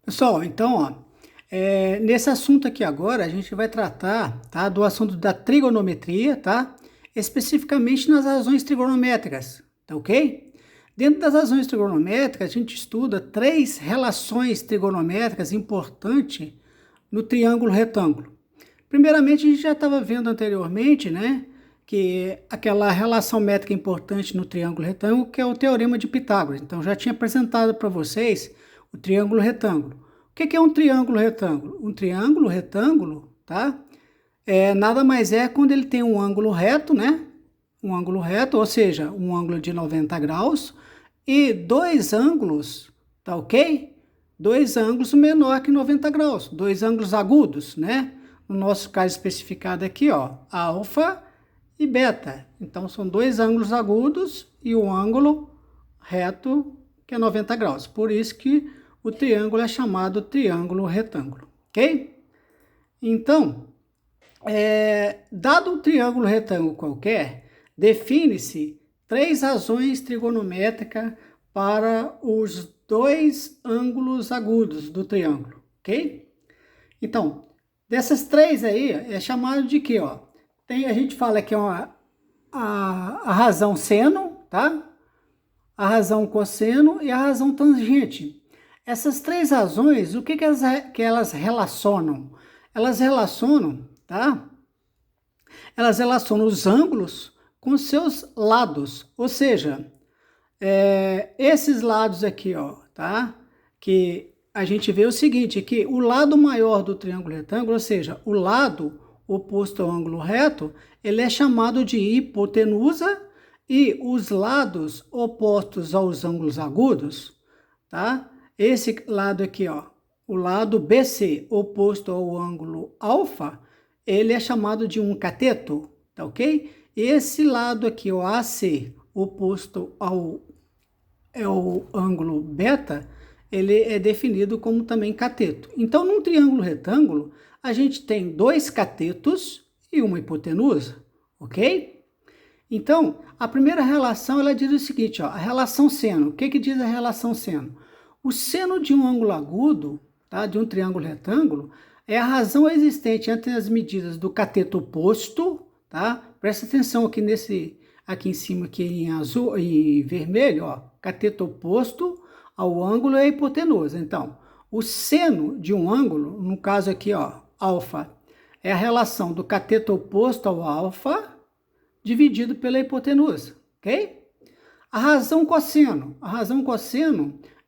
Pessoal, então, ó, nesse assunto aqui agora, a gente vai tratar, tá, do assunto da trigonometria, tá? Especificamente nas razões trigonométricas, tá ok? Dentro das razões trigonométricas, a gente estuda três relações trigonométricas importantes no triângulo retângulo. Primeiramente, a gente já estava vendo anteriormente, né, que aquela relação métrica importante no triângulo retângulo, que é o teorema de Pitágoras. Então, já tinha apresentado para vocês o triângulo retângulo. O que é um triângulo retângulo? Um triângulo retângulo, tá? Nada mais é quando ele tem um ângulo reto, né? Um ângulo reto, ou seja, um ângulo de 90 graus e dois ângulos, tá ok? Dois ângulos menor que 90 graus, dois ângulos agudos, né? No nosso caso especificado aqui, ó, alfa e beta. Então, são dois ângulos agudos e um ângulo reto que é 90 graus. Por isso que o triângulo é chamado triângulo retângulo, ok? Então, dado um triângulo retângulo qualquer, define-se três razões trigonométricas para os dois ângulos agudos do triângulo, ok? Então, dessas três aí, é chamado de quê, ó? A gente fala que é a razão seno, tá? A razão cosseno e a razão tangente. Essas três razões, o que elas relacionam? Elas relacionam, tá? Elas relacionam os ângulos com seus lados, ou seja, esses lados aqui, ó, tá? Que a gente vê o seguinte, que o lado maior do triângulo retângulo, ou seja, o lado oposto ao ângulo reto, ele é chamado de hipotenusa e os lados opostos aos ângulos agudos, tá? Esse lado aqui, ó, o lado BC oposto ao ângulo alfa, ele é chamado de um cateto, tá ok? Esse lado aqui, o AC, oposto ao ângulo beta, ele é definido como também cateto. Então, num triângulo retângulo, a gente tem dois catetos e uma hipotenusa, ok? Então, a primeira relação, ela diz o seguinte, ó, a relação seno. O que diz a relação seno? O seno de um ângulo agudo, tá, de um triângulo retângulo, é a razão existente entre as medidas do cateto oposto, tá? Presta atenção aqui em cima, aqui em azul e vermelho, ó, cateto oposto ao ângulo é a hipotenusa. Então, o seno de um ângulo, no caso aqui, ó, alfa, é a relação do cateto oposto ao alfa dividido pela hipotenusa, ok? A razão cosseno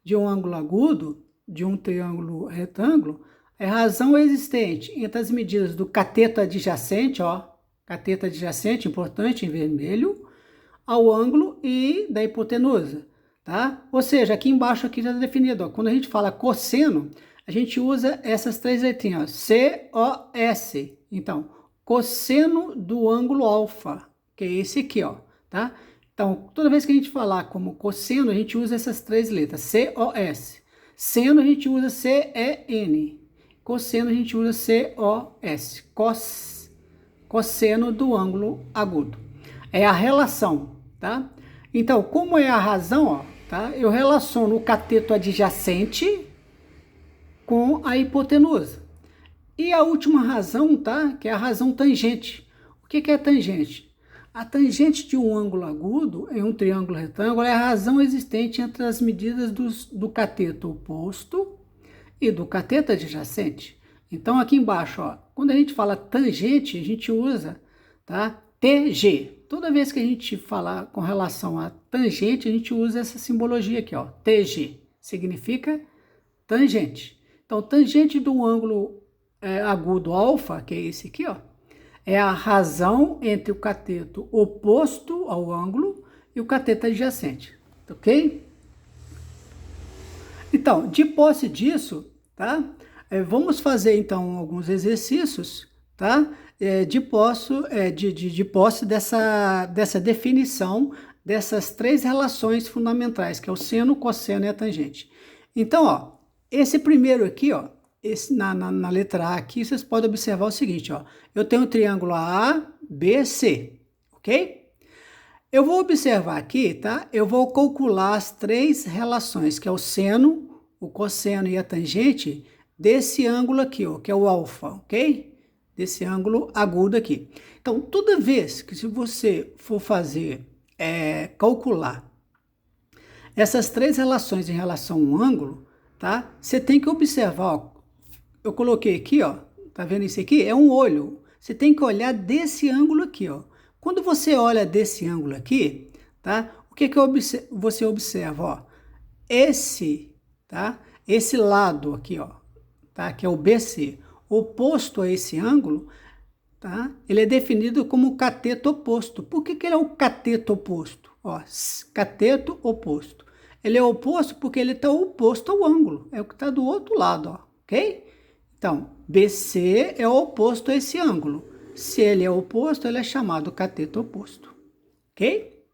de um ângulo agudo, de um triângulo retângulo, é a razão existente entre as medidas do cateto adjacente, ó, cateto adjacente, importante, em vermelho, ao ângulo e da hipotenusa, tá? Ou seja, aqui embaixo aqui já está definido, ó, quando a gente fala cosseno, a gente usa essas três letrinhas, C-O-S. Então, cosseno do ângulo alfa, que é esse aqui, ó, tá? Então, toda vez que a gente falar como cosseno, a gente usa essas três letras, C-O-S. Seno a gente usa C-E-N. Cosseno a gente usa C-O-S. Cosseno do ângulo agudo. É a relação, tá? Então, como é a razão, ó, tá? Eu relaciono o cateto adjacente com a hipotenusa. E a última razão, tá? Que é a razão tangente. O que é tangente? A tangente de um ângulo agudo em um triângulo retângulo é a razão existente entre as medidas do cateto oposto e do cateto adjacente. Então, aqui embaixo, ó, quando a gente fala tangente, a gente usa, tá? TG. Toda vez que a gente falar com relação a tangente, a gente usa essa simbologia aqui, ó, TG. Significa tangente. Então, tangente do ângulo agudo alfa, que é esse aqui, ó, é a razão entre o cateto oposto ao ângulo e o cateto adjacente, ok? Então, de posse disso, tá? Vamos fazer então alguns exercícios, tá? De posse dessa definição dessas três relações fundamentais, que é o seno, o cosseno e a tangente. Então, ó, esse primeiro aqui, ó, na letra A aqui, vocês podem observar o seguinte, ó. Eu tenho o triângulo A, B, C, ok? Eu vou observar aqui, tá? Eu vou calcular as três relações, que é o seno, o cosseno e a tangente desse ângulo aqui, ó, que é o alfa, ok? Desse ângulo agudo aqui. Então, toda vez que se você for fazer, calcular essas três relações em relação a um ângulo, tá? Você tem que observar, ó, eu coloquei aqui, ó, tá vendo isso aqui? É um olho. Você tem que olhar desse ângulo aqui, ó. Quando você olha desse ângulo aqui, tá? O que que você observa, ó? Esse, tá? Esse lado aqui, ó, tá? Que é o BC, oposto a esse ângulo, tá? Ele é definido como cateto oposto. Por que que ele é o cateto oposto? Ó, cateto oposto. Ele é oposto porque ele está oposto ao ângulo. É o que está do outro lado, ó, ok? Então, BC é oposto a esse ângulo. Se ele é oposto, ele é chamado cateto oposto, ok?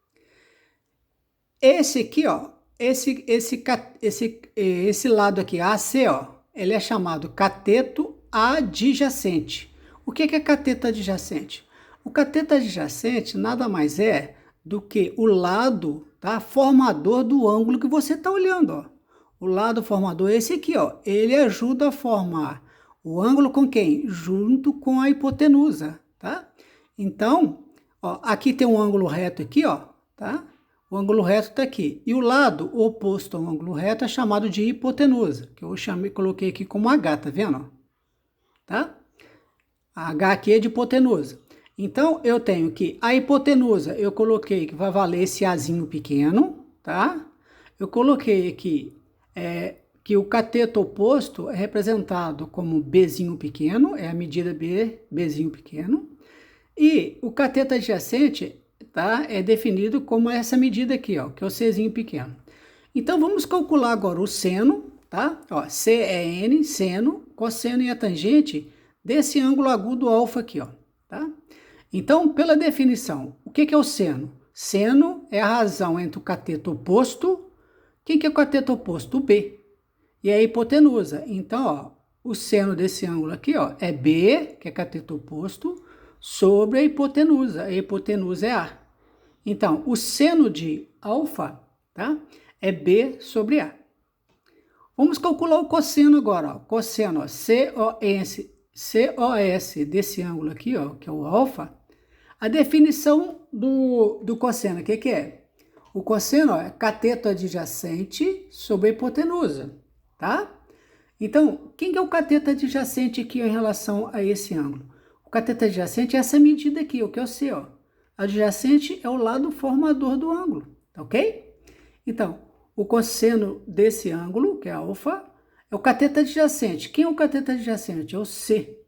Esse aqui, ó, esse lado aqui, AC, ó, ele é chamado cateto adjacente. O que é cateto adjacente? O cateto adjacente nada mais é do que o lado, tá, formador do ângulo que você está olhando, ó. O lado formador é esse aqui, ó. Ele ajuda a formar o ângulo com quem? Junto com a hipotenusa, tá? Então, ó, aqui tem um ângulo reto aqui, ó, tá? O ângulo reto está aqui. E o lado oposto ao ângulo reto é chamado de hipotenusa, que eu coloquei aqui como H, tá vendo? Tá? A H aqui é de hipotenusa. Então, eu tenho que a hipotenusa, eu coloquei que vai valer esse Azinho pequeno, tá? Eu coloquei aqui que o cateto oposto é representado como Bzinho pequeno, é a medida Bzinho pequeno. E o cateto adjacente, tá, é definido como essa medida aqui, ó, que é o Czinho pequeno. Então, vamos calcular agora o seno, tá? Ó, C é N, seno, cosseno e a tangente desse ângulo agudo alfa aqui, ó, tá? Então, pela definição, o que é o seno? Seno é a razão entre o cateto oposto. Quem que é o cateto oposto? O B. E a hipotenusa. Então, ó, o seno desse ângulo aqui, ó, é B, que é cateto oposto, sobre a hipotenusa. A hipotenusa é A. Então, o seno de alfa, tá, é B sobre A. Vamos calcular o cosseno agora, ó. Cosseno, ó, COS desse ângulo aqui, ó, que é o alfa. A definição do cosseno, o que é? O cosseno, ó, é cateto adjacente sobre a hipotenusa, tá? Então, quem que é o cateto adjacente aqui em relação a esse ângulo? O cateto adjacente é essa medida aqui, o que é o C, ó. Adjacente é o lado formador do ângulo, tá ok? Então, o cosseno desse ângulo, que é alfa, é o cateto adjacente. Quem é o cateto adjacente? É o C.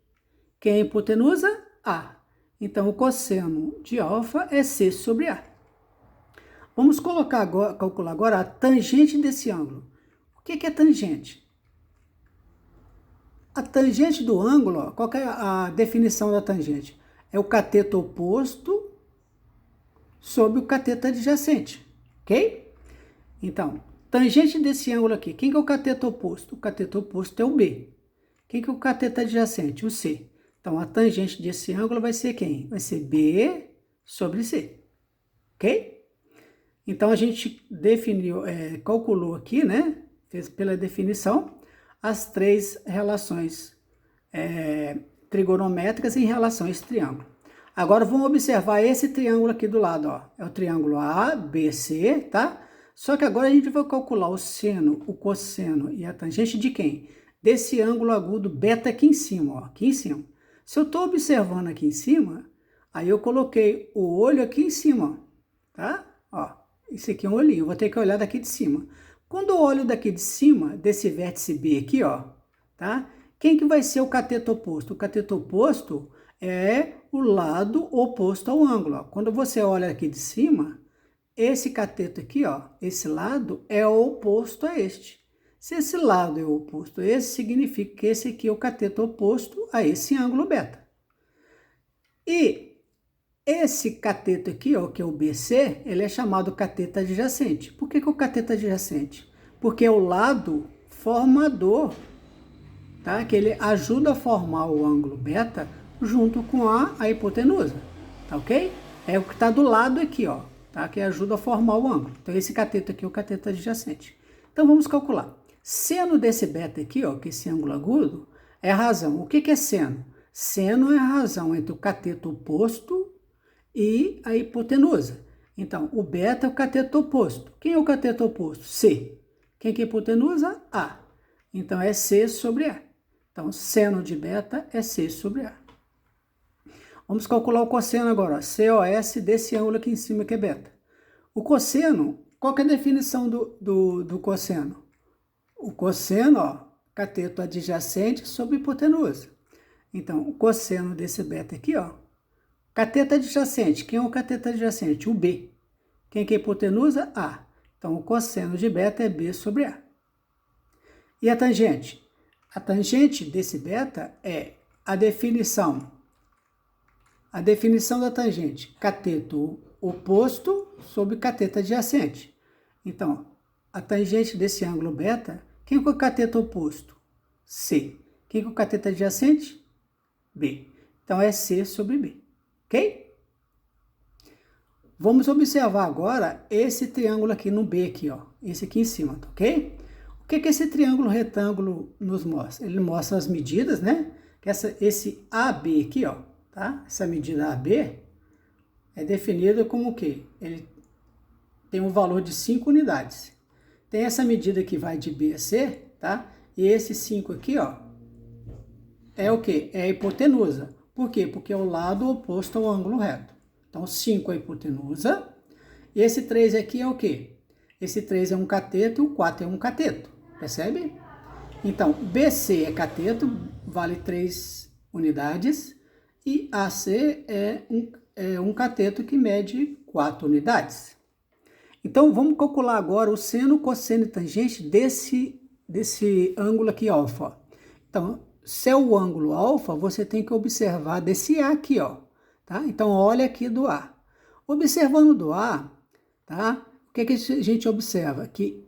Quem é a hipotenusa? A. Então, o cosseno de alfa é C sobre A. Vamos calcular agora a tangente desse ângulo. O que é tangente? A tangente do ângulo, ó, qual é a definição da tangente? É o cateto oposto sobre o cateto adjacente, ok? Então, tangente desse ângulo aqui, quem que é o cateto oposto? O cateto oposto é o B. Quem que é o cateto adjacente? O C. Então, a tangente desse ângulo vai ser quem? Vai ser B sobre C, ok? Então, a gente definiu, calculou aqui, né? Fez pela definição, as três relações trigonométricas em relação a esse triângulo. Agora, vamos observar esse triângulo aqui do lado, ó. É o triângulo ABC, tá? Só que agora a gente vai calcular o seno, o cosseno e a tangente de quem? Desse ângulo agudo beta aqui em cima, ó. Aqui em cima. Se eu estou observando aqui em cima, aí eu coloquei o olho aqui em cima, ó, tá? Ó, esse aqui é um olhinho, eu vou ter que olhar daqui de cima. Quando eu olho daqui de cima, desse vértice B aqui, ó, tá? Quem que vai ser o cateto oposto? O cateto oposto é o lado oposto ao ângulo, ó. Quando você olha aqui de cima, esse cateto aqui, ó, esse lado é o oposto a este. Se esse lado é o oposto a esse, significa que esse aqui é o cateto oposto a esse ângulo beta. E esse cateto aqui, ó, que é o BC, ele é chamado cateto adjacente. Por que que é o cateto adjacente? Porque é o lado formador, tá? Que ele ajuda a formar o ângulo beta junto com a hipotenusa, tá ok? É o que está do lado aqui, ó, tá? Que ajuda a formar o ângulo. Então, esse cateto aqui é o cateto adjacente. Então, vamos calcular. Seno desse beta aqui, ó, que é esse ângulo agudo, é a razão. O que é seno? Seno é a razão entre o cateto oposto e a hipotenusa. Então, o beta é o cateto oposto. Quem é o cateto oposto? C. Quem que é a hipotenusa? A. Então, é C sobre A. Então, seno de beta é C sobre A. Vamos calcular o cosseno agora, ó. COS desse ângulo aqui em cima, que é beta. O cosseno, qual que é a definição do cosseno? O cosseno, ó, cateto adjacente sobre hipotenusa. Então, o cosseno desse beta aqui, ó, cateto adjacente. Quem é o cateto adjacente? O B. Quem que é a hipotenusa? A. Então, o cosseno de beta é B sobre A. E a tangente? A tangente desse beta é a definição da tangente, cateto oposto sobre cateto adjacente. Então, a tangente desse ângulo beta, quem é o cateto oposto? C. Quem é o cateto adjacente? B. Então, é C sobre B. Ok? Vamos observar agora esse triângulo aqui no B, aqui, ó. Esse aqui em cima, tá ok? O que esse triângulo retângulo nos mostra? Ele mostra as medidas, né? Que esse AB aqui, ó, tá? Essa medida AB é definida como o quê? Ele tem um valor de 5 unidades. Tem essa medida que vai de B a C, tá? E esse 5 aqui, ó, é o quê? É a hipotenusa. Por quê? Porque é o lado oposto ao ângulo reto. Então, 5 é a hipotenusa. E esse 3 aqui é o quê? Esse 3 é um cateto e o 4 é um cateto. Percebe? Então, BC é cateto, vale 3 unidades. E AC é um cateto que mede 4 unidades. Então, vamos calcular agora o seno, cosseno e tangente desse ângulo aqui, alfa. Então, se é o ângulo alfa, você tem que observar desse A aqui, ó. Tá? Então, olha aqui do A. Observando do A, tá? O que a gente observa? Que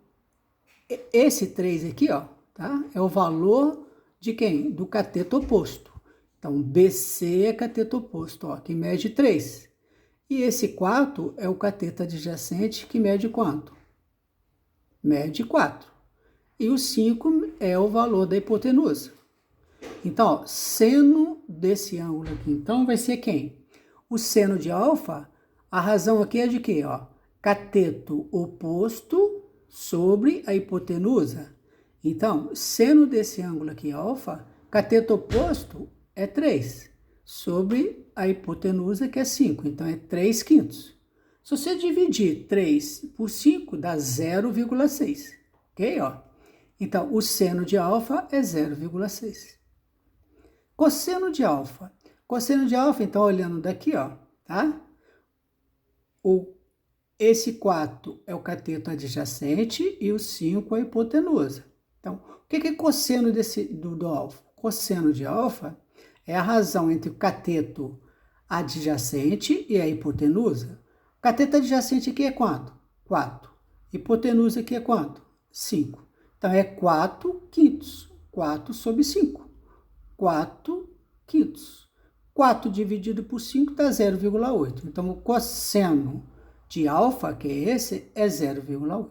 esse 3 aqui, ó, tá? É o valor de quem? Do cateto oposto. Então, BC é cateto oposto, ó, que mede 3. E esse 4 é o cateto adjacente, que mede quanto? Mede 4. E o 5 é o valor da hipotenusa. Então, ó, seno desse ângulo aqui, então, vai ser quem? O seno de alfa, a razão aqui é de quê? Ó? Cateto oposto sobre a hipotenusa. Então, seno desse ângulo aqui, alfa, cateto oposto é 3, sobre a hipotenusa, que é 5. Então, é 3 quintos. Se você dividir 3 por 5, dá 0,6. Ok? Ó? Então, o seno de alfa é 0,6. Cosseno de alfa. Cosseno de alfa, então, olhando daqui, ó, tá? Esse 4 é o cateto adjacente e o 5 é a hipotenusa. Então, o que é cosseno do alfa? Cosseno de alfa é a razão entre o cateto adjacente e a hipotenusa. O cateto adjacente aqui é quanto? 4. Hipotenusa aqui é quanto? 5. Então, é 4 quintos. 4 sobre 5. 4 quintos. 4 dividido por 5 dá 0,8. Então, o cosseno de alfa, que é esse, é 0,8.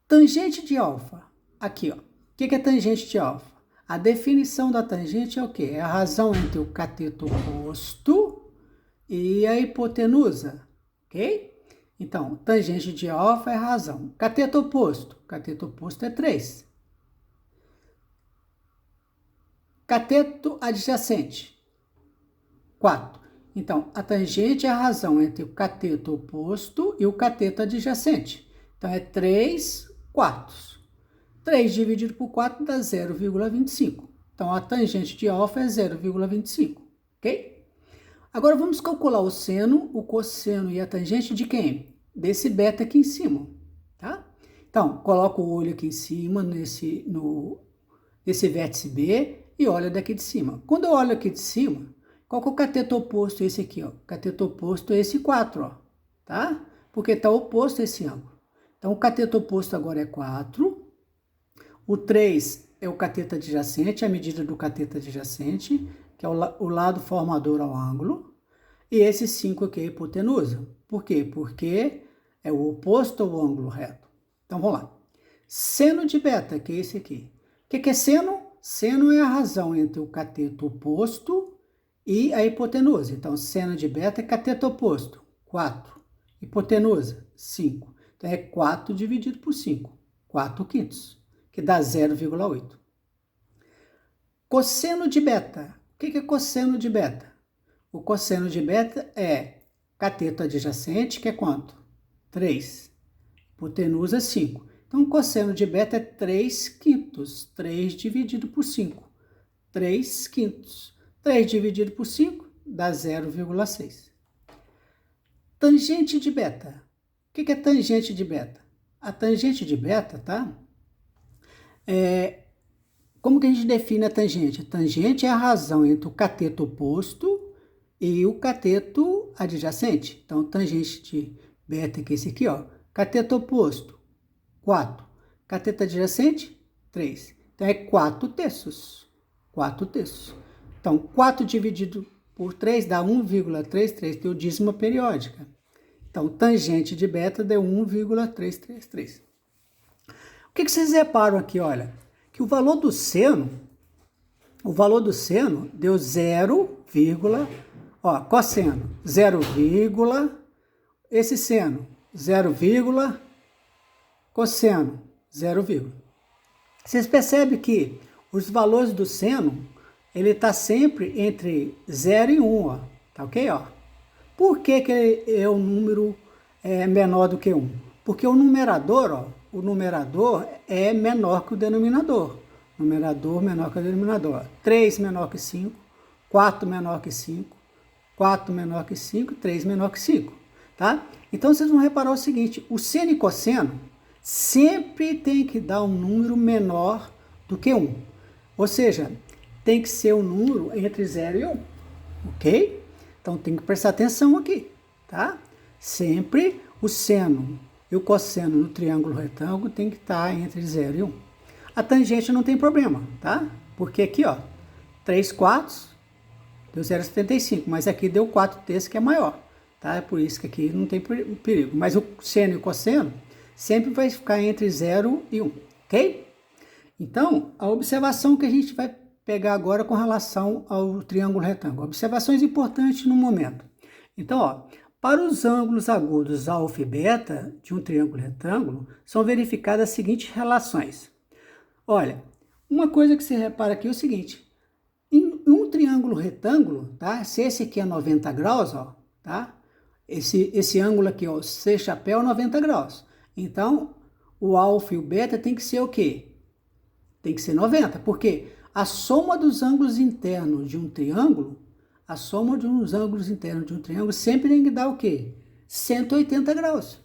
Tangente de alfa. Aqui, ó. O que é tangente de alfa? A definição da tangente é o quê? É a razão entre o cateto oposto e a hipotenusa. Ok? Então, tangente de alfa é a razão. Cateto oposto. Cateto oposto é 3. Cateto adjacente, 4. Então, a tangente é a razão entre o cateto oposto e o cateto adjacente. Então, é 3 quartos. 3 dividido por 4 dá 0,25. Então, a tangente de alfa é 0,25. Ok? Agora, vamos calcular o seno, o cosseno e a tangente de quem? Desse beta aqui em cima. Tá? Então, coloca o olho aqui em cima, nesse vértice B, e olha daqui de cima. Quando eu olho aqui de cima, qual que é o cateto oposto? Esse aqui, ó. O cateto oposto é esse 4, ó. Tá? Porque está oposto a esse ângulo. Então, o cateto oposto agora é 4. O 3 é o cateto adjacente, a medida do cateto adjacente, que é o lado formador ao ângulo. E esse 5 aqui é a hipotenusa. Por quê? Porque é o oposto ao ângulo reto. Então, vamos lá. Seno de beta, que é esse aqui. O que é seno? Seno é a razão entre o cateto oposto e a hipotenusa. Então, seno de beta é cateto oposto, 4. Hipotenusa, 5. Então, é 4 dividido por 5, 4 quintos, que dá 0,8. Cosseno de beta. O que é cosseno de beta? O cosseno de beta é cateto adjacente, que é quanto? 3. Hipotenusa, 5. Então, o cosseno de beta é 3 quintos. 3 dividido por 5. 3 quintos. 3 dividido por 5 dá 0,6. Tangente de beta. O que é tangente de beta? A tangente de beta, tá? Como que a gente define a tangente? A tangente é a razão entre o cateto oposto e o cateto adjacente. Então, tangente de beta, que é esse aqui, ó. Cateto oposto, 4. Cateto adjacente, 3. Então, é 4 terços. 4 terços. Então, 4 dividido por 3 dá 1,33, tem o dízima periódica. Então, tangente de beta deu 1,333. O que vocês reparam aqui, olha? Que o valor do seno deu 0, ó, cosseno, 0, esse seno, 0, cosseno, 0, Vocês percebem que os valores do seno, ele está sempre entre 0 e 1, ó, tá ok? Ó. Por que é o número menor do que 1? Porque o numerador, ó, é menor que o denominador. Numerador menor que o denominador. 3 menor que 5, 4 menor que 5, 4 menor que 5, 3 menor que 5, tá? Então, vocês vão reparar o seguinte, o seno e cosseno sempre tem que dar um número menor do que 1. Ou seja, tem que ser um número entre 0 e 1, ok? Então, tem que prestar atenção aqui, tá? Sempre o seno e o cosseno no triângulo retângulo tem que estar entre 0 e 1. A tangente não tem problema, tá? Porque aqui, ó, 3 quartos deu 0,75, mas aqui deu 4 terços, que é maior, tá? É por isso que aqui não tem perigo. Mas o seno e o cosseno sempre vai ficar entre 0 e 1, ok? Então, a observação que a gente vai pegar agora com relação ao triângulo retângulo. Observações importantes no momento. Então, ó, para os ângulos agudos alfa e beta de um triângulo retângulo, são verificadas as seguintes relações. Olha, uma coisa que você repara aqui é o seguinte, em um triângulo retângulo, tá? Se esse aqui é 90 graus, ó, tá? Esse ângulo aqui, ó, C chapéu, 90 graus. Então, o alfa e o beta tem que ser o quê? Tem que ser 90, porque a soma dos ângulos internos de um triângulo, sempre tem que dar o quê? 180 graus,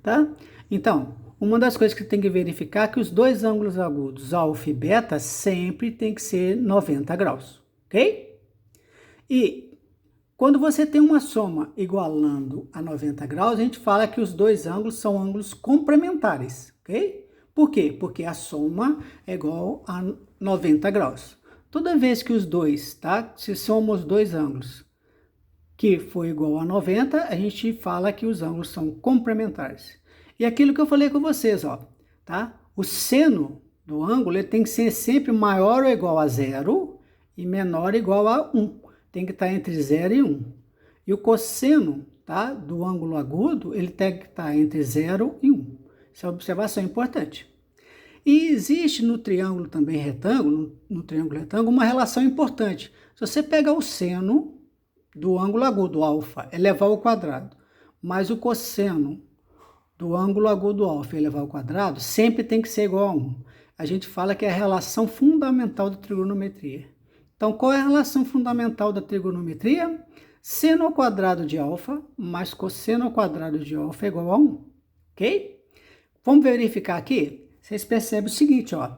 tá? Então, uma das coisas que tem que verificar é que os dois ângulos agudos, alfa e beta, sempre tem que ser 90 graus, ok? E quando você tem uma soma igualando a 90 graus, a gente fala que os dois ângulos são ângulos complementares, ok? Por quê? Porque a soma é igual a 90 graus. Toda vez que os dois, tá? Se somam os dois ângulos que for igual a 90, a gente fala que os ângulos são complementares. E aquilo que eu falei com vocês, ó, tá? O seno do ângulo ele tem que ser sempre maior ou igual a 0 e menor ou igual a 1. Tem que estar entre 0 e 1. E o cosseno, tá? Do ângulo agudo, ele tem que estar entre 0 e 1. Essa é uma observação importante. E existe no triângulo também retângulo, uma relação importante. Se você pegar o seno do ângulo agudo alfa elevar ao quadrado, mais o cosseno do ângulo agudo alfa elevar ao quadrado, sempre tem que ser igual a 1. A gente fala que é a relação fundamental da trigonometria. Então, qual é a relação fundamental da trigonometria? Seno ao quadrado de alfa mais cosseno ao quadrado de alfa é igual a 1, ok? Vamos verificar aqui? Vocês percebem o seguinte, ó.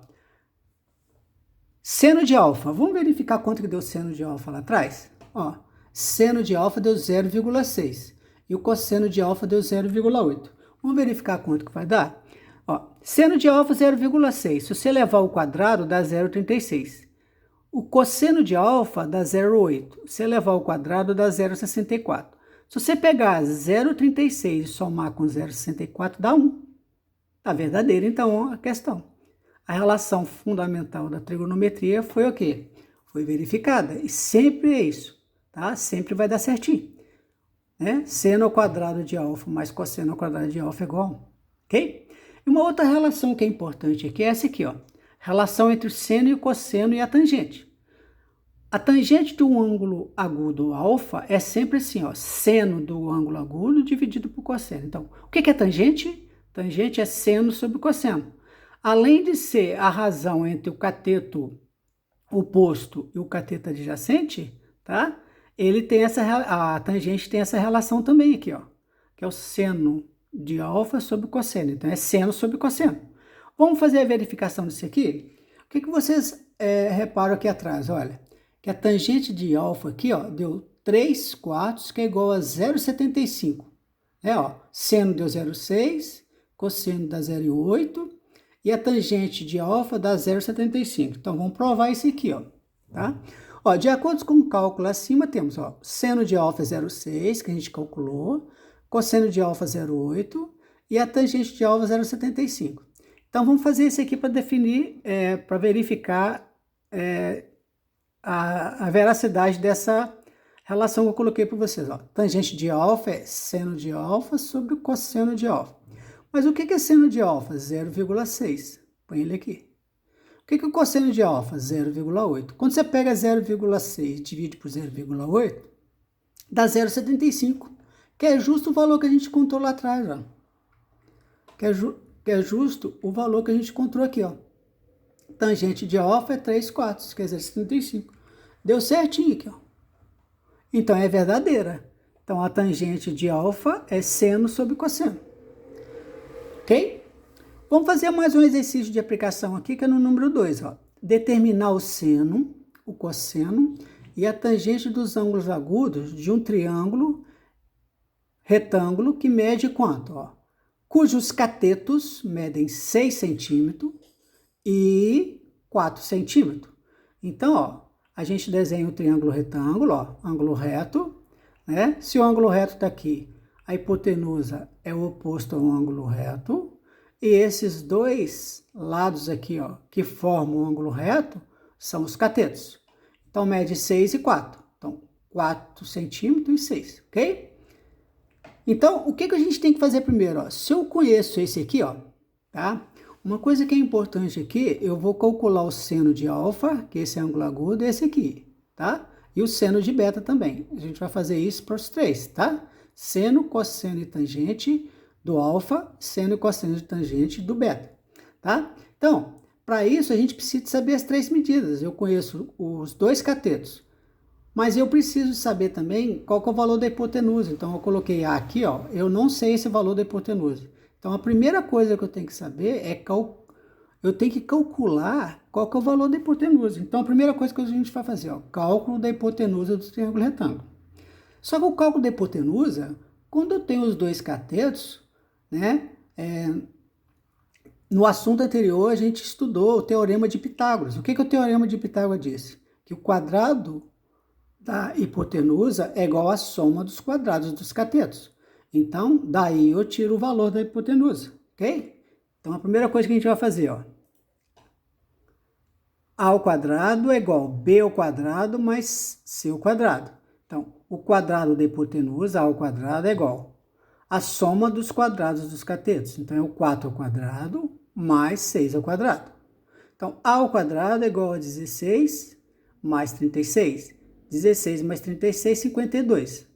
Seno de alfa. Vamos verificar quanto que deu seno de alfa lá atrás? Ó, seno de alfa deu 0,6 e o cosseno de alfa deu 0,8. Vamos verificar quanto que vai dar? Ó, seno de alfa 0,6. Se você levar ao quadrado, dá 0,36. O cosseno de alfa dá 0,8. Se elevar ao quadrado, dá 0,64. Se você pegar 0,36 e somar com 0,64, dá 1. Tá verdadeira, então, a questão. A relação fundamental da trigonometria foi o quê? Foi verificada. E sempre é isso, tá? Sempre vai dar certinho. Né? Seno ao quadrado de alfa mais cosseno ao quadrado de alfa é igual a 1. Ok? E uma outra relação que é importante aqui é essa aqui, ó. Relação entre o seno e o cosseno e a tangente. A tangente do ângulo agudo alfa é sempre assim, ó, seno do ângulo agudo dividido por cosseno. Então, o que é tangente? Tangente é seno sobre cosseno. Além de ser a razão entre o cateto oposto e o cateto adjacente, tá? Ele tem a tangente tem essa relação também aqui, ó, que é o seno de alfa sobre cosseno. Então, é seno sobre cosseno. Vamos fazer a verificação disso aqui? O que vocês reparam aqui atrás? Olha, que a tangente de alfa aqui, ó, deu 3 quartos, que é igual a 0,75. Ó, seno deu 0,6, cosseno dá 0,8 e a tangente de alfa dá 0,75. Então, vamos provar isso aqui, ó, tá? Ó, de acordo com o cálculo acima, temos, ó, seno de alfa é 0,6, que a gente calculou, cosseno de alfa 0,8 e a tangente de alfa 0,75. Então, vamos fazer isso aqui para definir, para verificar a veracidade dessa relação que eu coloquei para vocês. Ó. Tangente de alfa é seno de alfa sobre o cosseno de alfa. Mas o que é seno de alfa? 0,6. Põe ele aqui. O que é o cosseno de alfa? 0,8. Quando você pega 0,6 e divide por 0,8, dá 0,75, que é justo o valor que a gente contou lá atrás. Ó. Que é justo o valor que a gente encontrou aqui, ó. Tangente de alfa é 3 quartos, quer dizer, 75. Deu certinho aqui, ó. Então, é verdadeira. Então, a tangente de alfa é seno sobre cosseno. Ok? Vamos fazer mais um exercício de aplicação aqui, que é no número 2, ó. Determinar o seno, o cosseno e a tangente dos ângulos agudos de um triângulo retângulo que mede quanto? Ó? Cujos catetos medem 6 centímetros e 4 centímetros. Então, ó, a gente desenha o triângulo retângulo, ó, ângulo reto, né? Se o ângulo reto está aqui, a hipotenusa é o oposto ao ângulo reto, e esses dois lados aqui, ó, que formam o ângulo reto, são os catetos. Então, mede 6 e 4. Então, 4 centímetros e 6, ok? Então, o que a gente tem que fazer primeiro? Ó? Se eu conheço esse aqui, ó, tá? Uma coisa que é importante aqui, eu vou calcular o seno de alfa, que é esse ângulo agudo, é esse aqui, tá? E o seno de beta também. A gente vai fazer isso para os três, tá? Seno, cosseno e tangente do alfa, seno e cosseno de tangente do beta, tá? Então, para isso, a gente precisa saber as três medidas. Eu conheço os dois catetos. Mas eu preciso saber também qual que é o valor da hipotenusa. Então, eu coloquei A aqui, ó. Eu não sei esse valor da hipotenusa. Então, a primeira coisa que eu tenho que saber é eu tenho que calcular qual que é o valor da hipotenusa. Então, a primeira coisa que a gente vai fazer, ó, cálculo da hipotenusa do triângulo retângulo. Só que o cálculo da hipotenusa, quando eu tenho os dois catetos, né? No assunto anterior, a gente estudou o teorema de Pitágoras. O que o teorema de Pitágoras diz? Que o quadrado da hipotenusa é igual à soma dos quadrados dos catetos. Então, daí eu tiro o valor da hipotenusa, ok? Então, a primeira coisa que a gente vai fazer, ó. A ao quadrado é igual a b ao quadrado mais c ao quadrado. Então, o quadrado da hipotenusa, a ao quadrado, é igual à soma dos quadrados dos catetos. Então, é o 4 ao quadrado mais 6 ao quadrado. Então, a ao quadrado é igual a 16 mais 36. 16 mais 36, 52.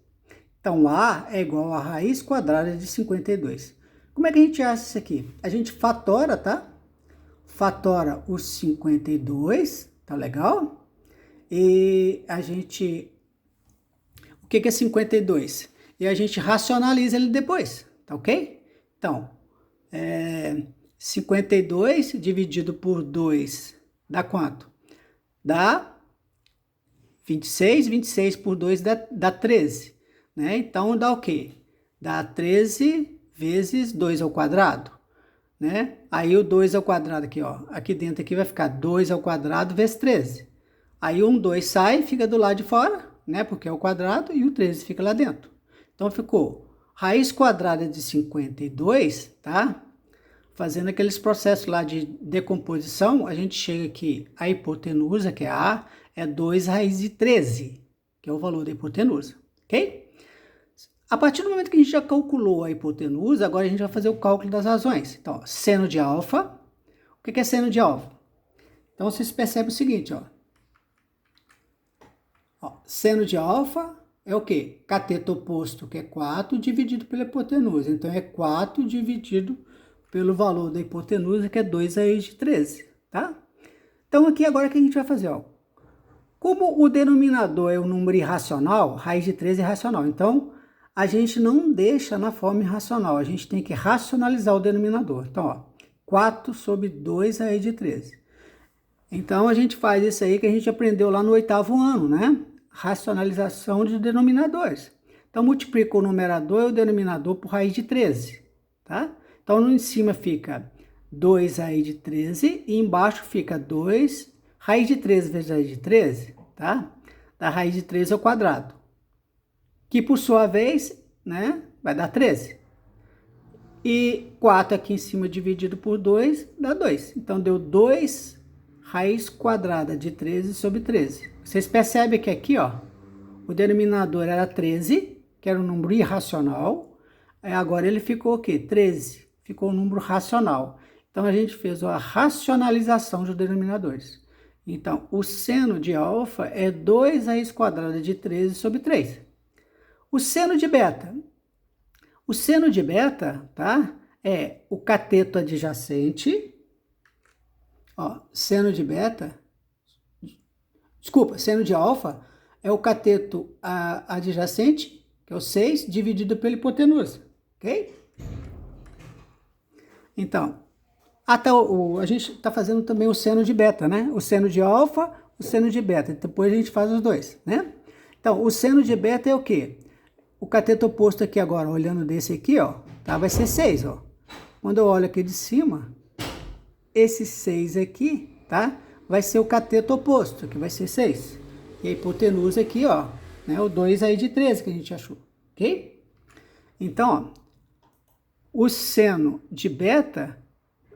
Então, A é igual a raiz quadrada de 52. Como é que a gente acha isso aqui? A gente fatora, tá? Fatora os 52, tá legal? E a gente... O que é 52? E a gente racionaliza ele depois, tá ok? Então, 52 dividido por 2 dá quanto? Dá 26, 26 por 2 dá 13, né? Então, dá o quê? Dá 13 vezes 2 ao quadrado, né? Aí, o 2 ao quadrado aqui, ó. Aqui dentro aqui vai ficar 2 ao quadrado vezes 13. Aí, 2 sai, fica do lado de fora, né? Porque é o quadrado e o 13 fica lá dentro. Então, ficou raiz quadrada de 52, tá? fazendo aqueles processos lá de decomposição, a gente chega que a hipotenusa, que é A, é 2 raiz de 13, que é o valor da hipotenusa, ok? A partir do momento que a gente já calculou a hipotenusa, agora a gente vai fazer o cálculo das razões. Então, ó, seno de alfa. O que é seno de alfa? Então, vocês percebem o seguinte, ó. Seno de alfa é o quê? Cateto oposto, que é 4, dividido pela hipotenusa. Então, é 4 dividido pelo valor da hipotenusa, que é 2 raiz de 13, tá? Então, aqui agora o que a gente vai fazer, ó. Como o denominador é um número irracional, raiz de 13 é irracional. Então, a gente não deixa na forma irracional, a gente tem que racionalizar o denominador. Então, ó, 4 sobre 2 raiz de 13. Então, a gente faz isso aí que a gente aprendeu lá no 8º ano, né? Racionalização de denominadores. Então, multiplica o numerador e o denominador por raiz de 13, tá? Então, em cima fica 2 raiz de 13 e embaixo fica 2 raiz de 13 vezes raiz de 13, tá? Da raiz de 13 ao quadrado. Que, por sua vez, né, vai dar 13. E 4 aqui em cima dividido por 2 dá 2. Então, deu 2 raiz quadrada de 13 sobre 13. Vocês percebem que aqui, ó, o denominador era 13, que era um número irracional. Agora ele ficou o quê? 13. Ficou um número racional. Então, a gente fez a racionalização dos denominadores. Então, o seno de alfa é 2 raiz quadrada de 13 sobre 3. O seno de beta. O seno de beta, tá? É o cateto adjacente. Ó, seno de beta. Desculpa, seno de alfa é o cateto adjacente, que é o 6, dividido pela hipotenusa, ok? Então, a gente está fazendo também o seno de beta, né? O seno de alfa, o seno de beta. Depois a gente faz os dois, né? Então, o seno de beta é o quê? O cateto oposto aqui agora, olhando desse aqui, ó, tá? Vai ser 6, ó. Quando eu olho aqui de cima, esse 6 aqui, tá? Vai ser o cateto oposto, que vai ser 6. E a hipotenusa aqui, ó, né? O 2 aí de 13 que a gente achou, ok? Então, ó, o seno de beta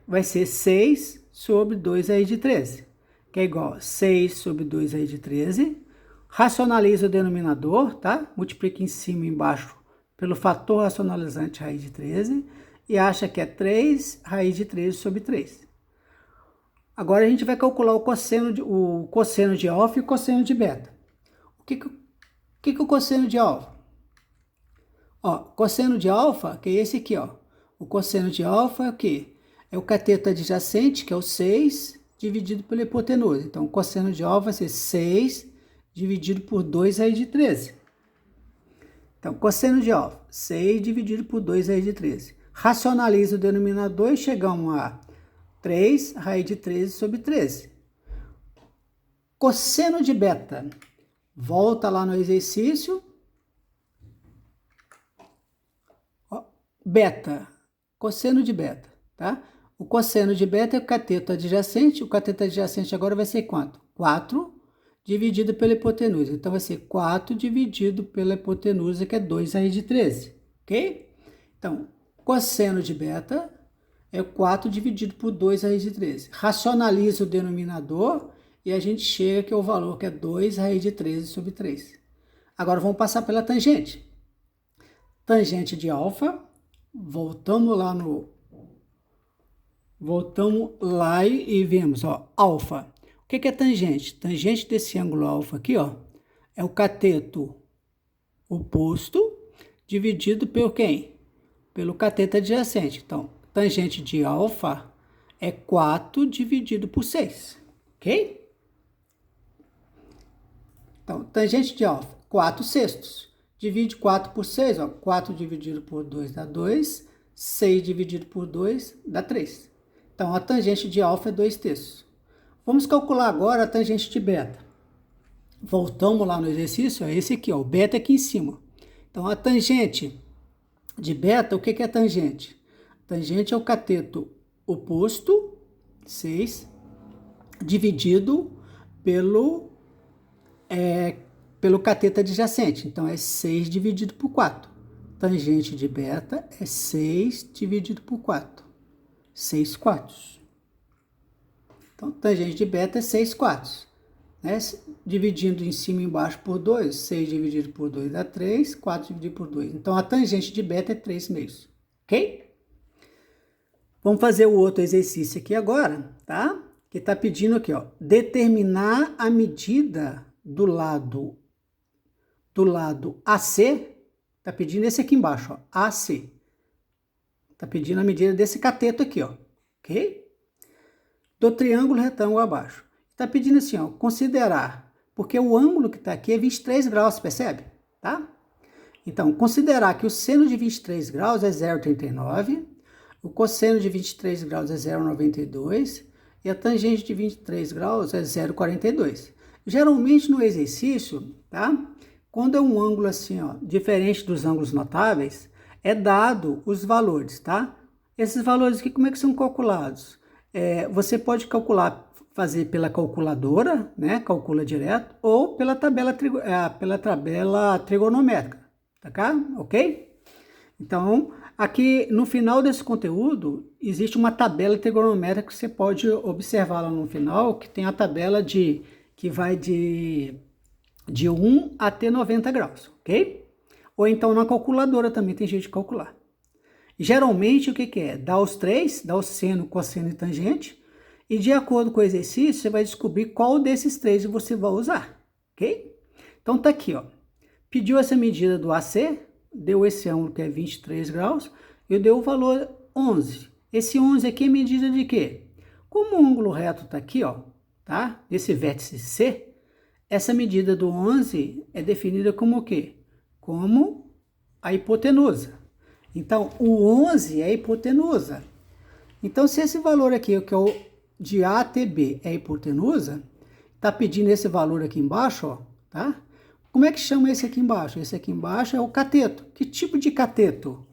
vai ser 6 sobre 2 aí de 13, que é igual a 6 sobre 2 aí de 13. Racionaliza o denominador, tá? Multiplica em cima e embaixo pelo fator racionalizante raiz de 13 e acha que é 3 raiz de 13 sobre 3. Agora a gente vai calcular o cosseno de alfa e o cosseno de beta. O que é o cosseno de alfa? Ó, cosseno de alfa, que é esse aqui, ó. O cosseno de alfa é o quê? É o cateto adjacente, que é o 6, dividido pela hipotenusa. Então, o cosseno de alfa vai ser 6 dividido por 2 raiz de 13. Então, cosseno de alfa, 6 dividido por 2 raiz de 13. Racionaliza o denominador e chegamos a 3 raiz de 13 sobre 13. Cosseno de beta. Volta lá no exercício. Ó, beta. Cosseno de beta, tá? O cosseno de beta é o cateto adjacente. O cateto adjacente agora vai ser quanto? 4 dividido pela hipotenusa. Então, vai ser 4 dividido pela hipotenusa, que é 2 raiz de 13, ok? Então, cosseno de beta é 4 dividido por 2 raiz de 13. Racionaliza o denominador e a gente chega que é o valor que é 2 raiz de 13 sobre 3. Agora, vamos passar pela tangente. Tangente de alfa. Voltamos lá e vemos, ó, alfa. O que é tangente? Tangente desse ângulo alfa aqui, ó, é o cateto oposto dividido pelo quem? Pelo cateto adjacente. Então, tangente de alfa é 4 dividido por 6, ok? Então, tangente de alfa, 4 sextos. Divide 4 por 6, ó, 4 dividido por 2 dá 2, 6 dividido por 2 dá 3. Então, a tangente de alfa é 2 terços. Vamos calcular agora a tangente de beta. Voltamos lá no exercício, é esse aqui, ó, o beta aqui em cima. Então, a tangente de beta, o que é tangente? Tangente é o cateto oposto, 6, dividido pelo cateto adjacente. Então, é 6 dividido por 4. Tangente de beta é 6 dividido por 4. 6/4. Então, tangente de beta é 6/4. Né? Dividindo em cima e embaixo por 2, 6 dividido por 2 dá 3, 4 dividido por 2. Então, a tangente de beta é 3/2, ok? Vamos fazer o outro exercício aqui agora, tá? Que tá pedindo aqui, ó, determinar a medida do lado AC, tá pedindo esse aqui embaixo, ó, AC. Tá pedindo a medida desse cateto aqui, ó, ok? Do triângulo retângulo abaixo. Tá pedindo assim, ó, considerar, porque o ângulo que tá aqui é 23 graus, percebe? Tá? Então, considerar que o seno de 23 graus é 0,39, o cosseno de 23 graus é 0,92 e a tangente de 23 graus é 0,42. Geralmente no exercício, tá? Quando é um ângulo assim, ó, diferente dos ângulos notáveis, é dado os valores, tá? Esses valores aqui, como é que são calculados? Você pode calcular, fazer pela calculadora, né? Calcula direto, ou pela tabela trigonométrica, tá? Ok? Então, aqui no final desse conteúdo, existe uma tabela trigonométrica que você pode observar lá no final, que tem a tabela que vai de 1 até 90 graus, ok? Ou então na calculadora também tem jeito de calcular. Geralmente, o que é? Dá os três, dá o seno, cosseno e tangente, e de acordo com o exercício, você vai descobrir qual desses três você vai usar, ok? Então, tá aqui, ó. Pediu essa medida do AC, deu esse ângulo que é 23 graus, eu dei o valor 11. Esse 11 aqui é medida de quê? Como o ângulo reto tá aqui, ó, tá? Esse vértice C, essa medida do 11 é definida como o quê? Como a hipotenusa. Então, o 11 é a hipotenusa. Então, se esse valor aqui, que é o de A até B, é a hipotenusa, tá pedindo esse valor aqui embaixo, ó, tá? Como é que chama esse aqui embaixo? Esse aqui embaixo é o cateto. Que tipo de cateto?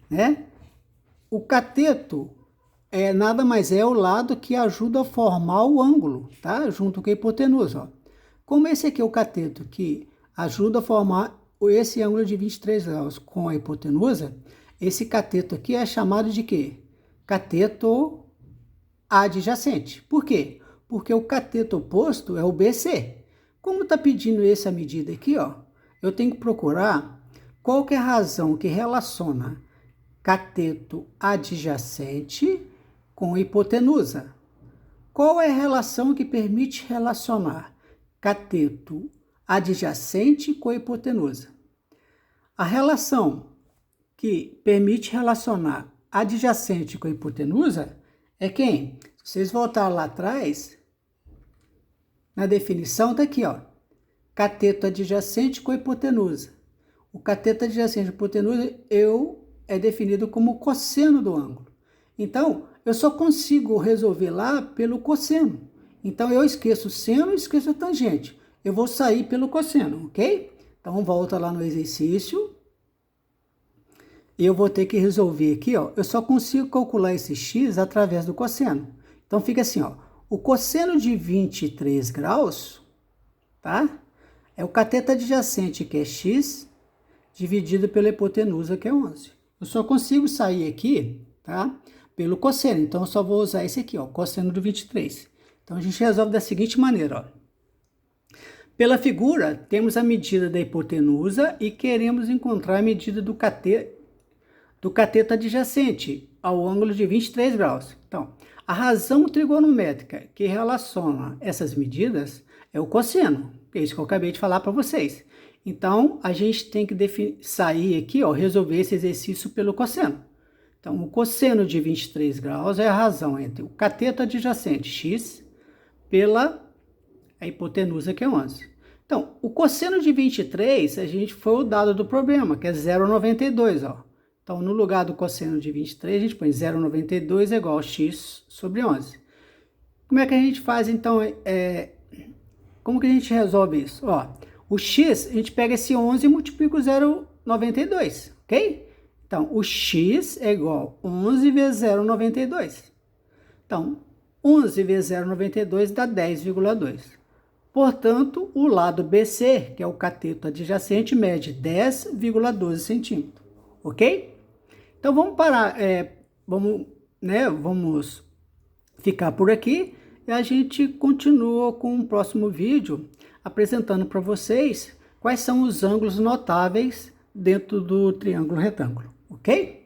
Né? O cateto nada mais é o lado que ajuda a formar o ângulo, tá? Junto com a hipotenusa, ó. Como esse aqui é o cateto que ajuda a formar esse ângulo de 23 graus com a hipotenusa, esse cateto aqui é chamado de quê? Cateto adjacente. Por quê? Porque o cateto oposto é o BC. Como está pedindo essa medida aqui, ó, eu tenho que procurar qual que é a razão que relaciona cateto adjacente com hipotenusa. Qual é a relação que permite relacionar cateto adjacente com hipotenusa? A relação que permite relacionar adjacente com hipotenusa é quem? Se vocês voltarem lá atrás, na definição tá aqui, ó. Cateto adjacente com hipotenusa. O cateto adjacente com hipotenusa é definido como o cosseno do ângulo. Então, eu só consigo resolver lá pelo cosseno. Então, eu esqueço o seno e esqueço a tangente. Eu vou sair pelo cosseno, ok? Então, volta lá no exercício. E eu vou ter que resolver aqui, ó. Eu só consigo calcular esse x através do cosseno. Então, fica assim, ó. O cosseno de 23 graus, tá? É o cateto adjacente, que é x, dividido pela hipotenusa, que é 11. Eu só consigo sair aqui, tá? Pelo cosseno. Então, eu só vou usar esse aqui, ó. Cosseno de 23. Então, a gente resolve da seguinte maneira, ó. Pela figura, temos a medida da hipotenusa e queremos encontrar a medida do cateto adjacente ao ângulo de 23 graus. Então, a razão trigonométrica que relaciona essas medidas é o cosseno, que é isso que eu acabei de falar para vocês. Então, a gente tem que sair aqui, ó, resolver esse exercício pelo cosseno. Então, o cosseno de 23 graus é a razão entre o cateto adjacente, x, pela a hipotenusa, que é 11. Então, o cosseno de 23, a gente foi o dado do problema, que é 0,92, ó. Então, no lugar do cosseno de 23, a gente põe 0,92 é igual a x sobre 11. Como é que a gente faz, então, como que a gente resolve isso? Ó, o x, a gente pega esse 11 e multiplica com 0,92, ok? Então, o x é igual a 11 vezes 0,92. Então, 11 vezes 0,92 dá 10,2. Portanto, o lado BC, que é o cateto adjacente, mede 10,12 centímetros, ok? Então, vamos parar, vamos né, vamos ficar por aqui e a gente continua com o próximo vídeo apresentando para vocês quais são os ângulos notáveis dentro do triângulo retângulo, ok?